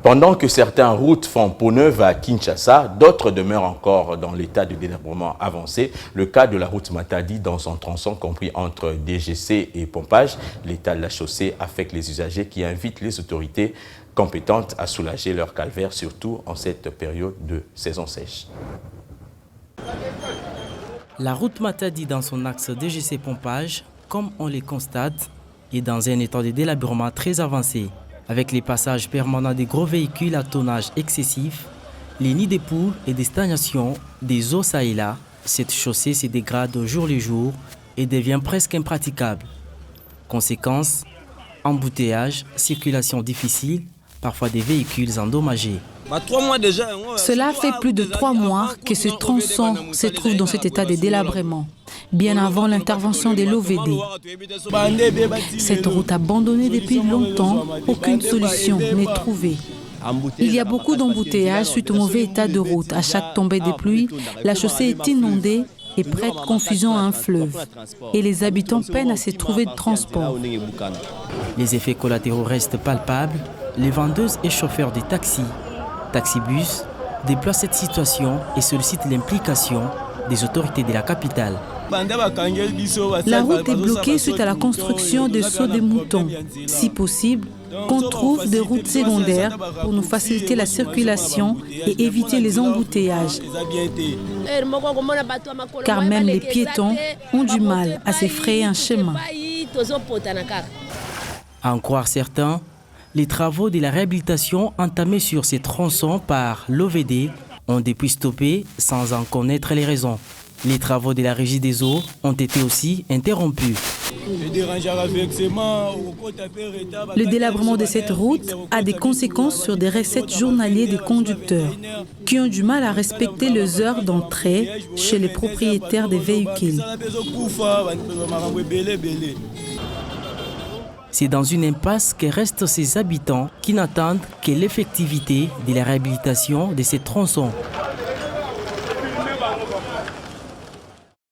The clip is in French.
Pendant que certaines routes font peau neuve à Kinshasa, d'autres demeurent encore dans l'état de délabrement avancé. Le cas de la route Matadi dans son tronçon compris entre DGC et Pompage, l'état de la chaussée affecte les usagers qui invitent les autorités compétentes à soulager leur calvaire, surtout en cette période de saison sèche. La route Matadi dans son axe DGC Pompage, comme on les constate, est dans un état de délabrement très avancé. Avec les passages permanents des gros véhicules à tonnage excessif, les nids des poules et des stagnations, des eaux ça et là, cette chaussée se dégrade au jour le jour et devient presque impraticable. Conséquence, embouteillage, circulation difficile, parfois des véhicules endommagés. Cela fait plus de 3 mois que ce tronçon se trouve dans cet état de délabrement, bien avant l'intervention de l'OVD. Cette route abandonnée depuis longtemps, aucune solution n'est trouvée. Il y a beaucoup d'embouteillages suite au mauvais état de route. À chaque tombée de pluie, la chaussée est inondée et prête confusion à un fleuve. Et les habitants peinent à se trouver de transport. Les effets collatéraux restent palpables. Les vendeuses et chauffeurs des taxis, taxibus, déploient cette situation et sollicitent l'implication des autorités de la capitale. La route est bloquée suite à la construction de sauts de moutons. Si possible, qu'on trouve des routes secondaires pour nous faciliter la circulation et éviter les embouteillages. Car même les piétons ont du mal à se frayer un chemin. À en croire certains, les travaux de la réhabilitation entamés sur ces tronçons par l'OVD ont depuis stoppé sans en connaître les raisons. Les travaux de la Régie des eaux ont été aussi interrompus. Le délabrement de cette route a des conséquences sur des recettes journalières des conducteurs qui ont du mal à respecter les heures d'entrée chez les propriétaires des véhicules. C'est dans une impasse que restent ces habitants qui n'attendent que l'effectivité de la réhabilitation de ces tronçons.